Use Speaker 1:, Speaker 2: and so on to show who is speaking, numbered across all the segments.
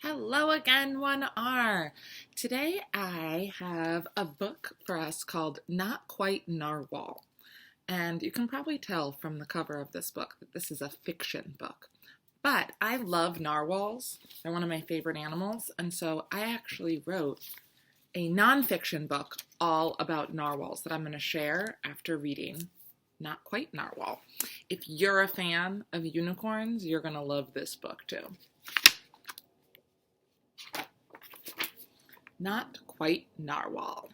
Speaker 1: Hello again, 1R. Today I have a book for us called Not Quite Narwhal. And you can probably tell from the cover of this book that this is a fiction book. But I love narwhals. They're one of my favorite animals. And so I actually wrote a nonfiction book all about narwhals that I'm going to share after reading Not Quite Narwhal. If you're a fan of unicorns, you're going to love this book too. Not Quite Narwhal.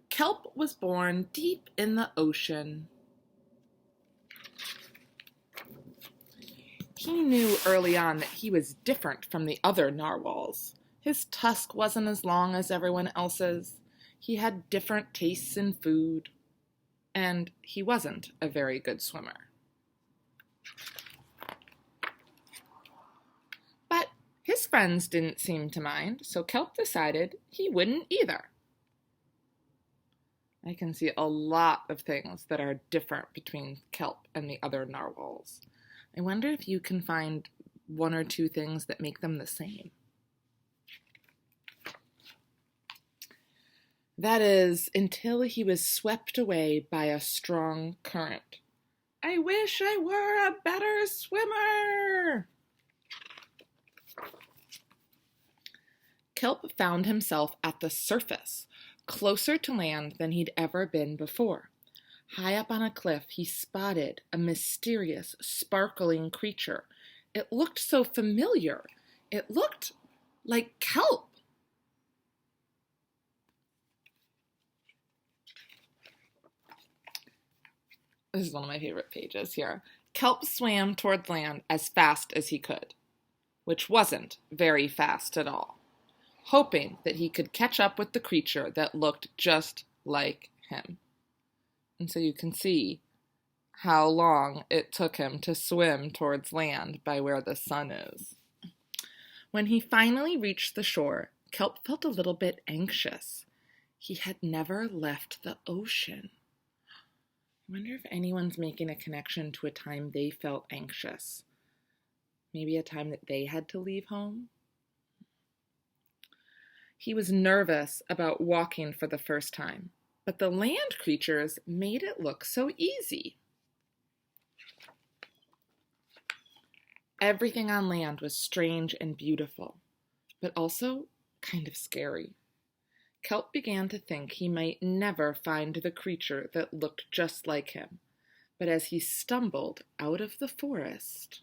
Speaker 1: Kelp was born deep in the ocean. He knew early on that he was different from the other narwhals. His tusk wasn't as long as everyone else's. He had different tastes in food. And he wasn't a very good swimmer. His friends didn't seem to mind, so Kelp decided he wouldn't either. I can see a lot of things that are different between Kelp and the other narwhals. I wonder if you can find one or two things that make them the same. That is, until he was swept away by a strong current. I wish I were a better swimmer! Kelp found himself at the surface, closer to land than he'd ever been before. High up on a cliff, he spotted a mysterious, sparkling creature. It looked so familiar. It looked like Kelp. This is one of my favorite pages here. Kelp swam toward land as fast as he could, which wasn't very fast at all, hoping that he could catch up with the creature that looked just like him. And so you can see how long it took him to swim towards land by where the sun is. When he finally reached the shore, Kelp felt a little bit anxious. He had never left the ocean. I wonder if anyone's making a connection to a time they felt anxious. Maybe a time that they had to leave home? He was nervous about walking for the first time, but the land creatures made it look so easy. Everything on land was strange and beautiful, but also kind of scary. Kelp began to think he might never find the creature that looked just like him, but as he stumbled out of the forest...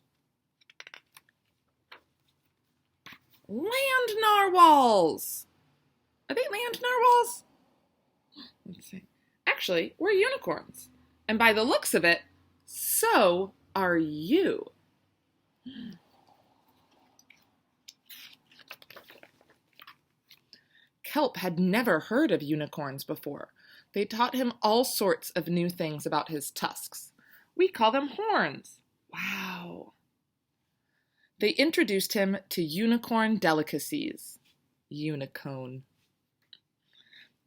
Speaker 1: Land narwhals! Are they land narwhals? Let's see. Actually, we're unicorns. And by the looks of it, so are you. Kelp had never heard of unicorns before. They taught him all sorts of new things about his tusks. We call them horns. Wow. They introduced him to unicorn delicacies. Unicone.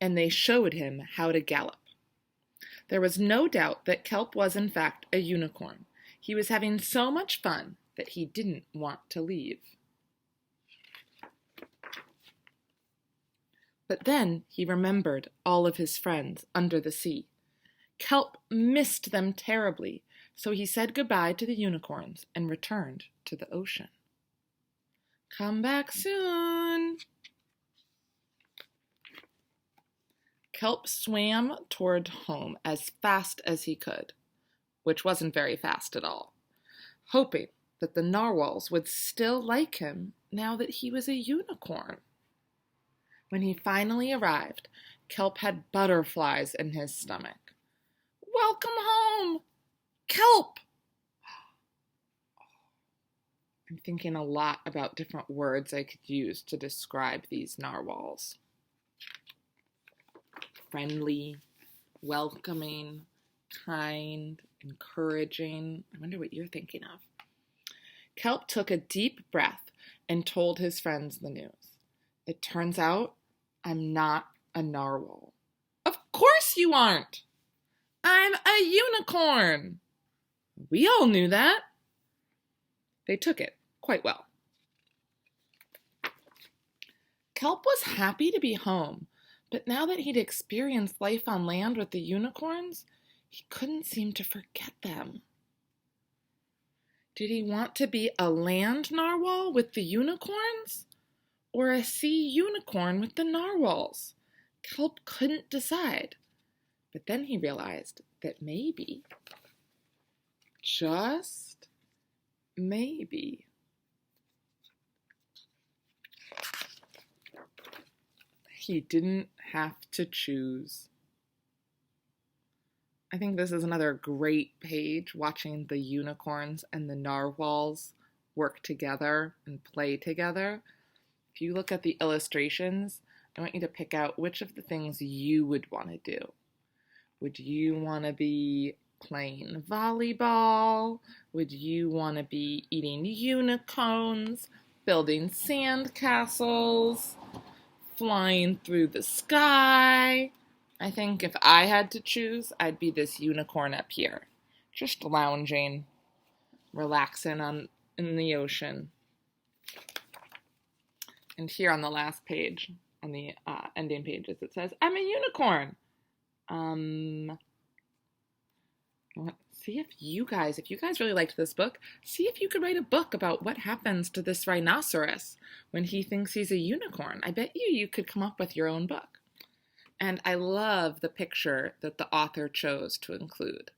Speaker 1: And they showed him how to gallop. There was no doubt that Kelp was in fact a unicorn. He was having so much fun that he didn't want to leave. But then he remembered all of his friends under the sea. Kelp missed them terribly, so he said goodbye to the unicorns and returned to the ocean. Come back soon. Kelp swam toward home as fast as he could, which wasn't very fast at all, hoping that the narwhals would still like him now that he was a unicorn. When he finally arrived, Kelp had butterflies in his stomach. Welcome home, Kelp! I'm thinking a lot about different words I could use to describe these narwhals. Friendly, welcoming, kind, encouraging. I wonder what you're thinking of. Kelp took a deep breath and told his friends the news. It turns out I'm not a narwhal. Of course you aren't! I'm a unicorn! We all knew that. They took it quite well. Kelp was happy to be home, but now that he'd experienced life on land with the unicorns, he couldn't seem to forget them. Did he want to be a land narwhal with the unicorns, or a sea unicorn with the narwhals? Kelp couldn't decide. But then he realized that maybe, just maybe, he didn't have to choose. I think this is another great page, watching the unicorns and the narwhals work together and play together. If you look at the illustrations, I want you to pick out which of the things you would want to do. Would you want to be playing volleyball? Would you want to be eating unicorns, building sand castles, flying through the sky? I think if I had to choose, I'd be this unicorn up here, just lounging, relaxing in the ocean. And here on the last page, on the ending pages, it says, I'm a unicorn. See if you guys really liked this book, see if you could write a book about what happens to this rhinoceros when he thinks he's a unicorn. I bet you could come up with your own book. And I love the picture that the author chose to include. It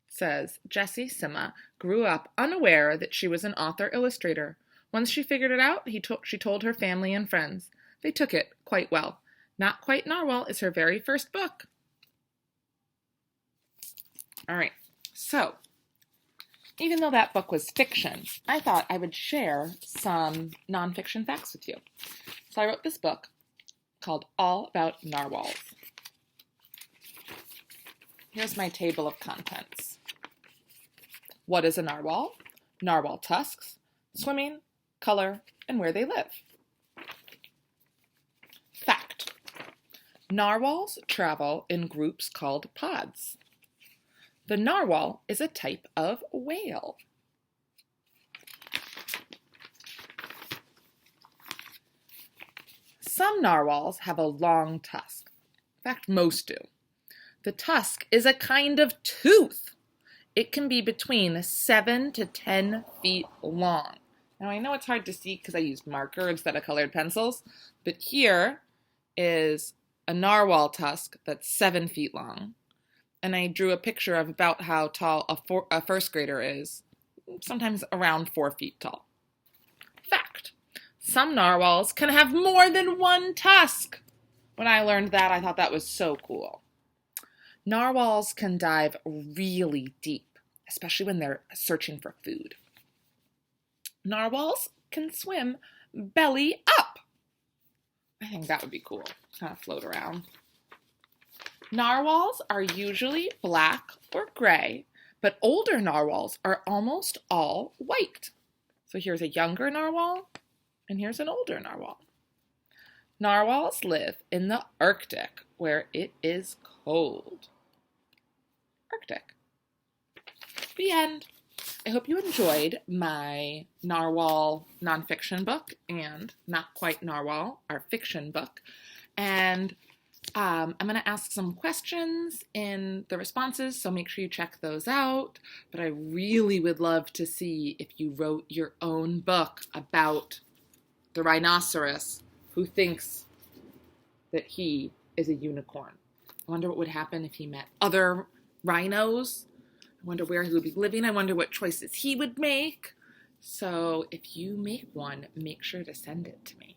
Speaker 1: says, Jessie Sima grew up unaware that she was an author-illustrator. Once she figured it out, she told her family and friends. They took it quite well. Not Quite Narwhal is her very first book. All right, so even though that book was fiction, I thought I would share some nonfiction facts with you. So I wrote this book called All About Narwhals. Here's my table of contents. What is a narwhal? Narwhal tusks, swimming, color, and where they live. Fact. Narwhals travel in groups called pods. The narwhal is a type of whale. Some narwhals have a long tusk. In fact, most do. The tusk is a kind of tooth. It can be between 7 to 10 feet long. Now, I know it's hard to see because I used marker instead of colored pencils, but here is a narwhal tusk that's 7 feet long. And I drew a picture of about how tall a first grader is, sometimes around 4 feet tall. Fact. Some narwhals can have more than one tusk. When I learned that, I thought that was so cool. Narwhals can dive really deep, especially when they're searching for food. Narwhals can swim belly up. I think that would be cool, kind of float around. Narwhals are usually black or gray, but older narwhals are almost all white. So here's a younger narwhal, and here's an older narwhal. Narwhals live in the Arctic, where it is cold. Arctic. The end. I hope you enjoyed my narwhal nonfiction book and Not Quite Narwhal, our fiction book. And I'm going to ask some questions in the responses, so make sure you check those out. But I really would love to see if you wrote your own book about the rhinoceros who thinks that he is a unicorn. I wonder what would happen if he met other rhinos. I wonder where he would be living. I wonder what choices he would make. So if you make one, make sure to send it to me.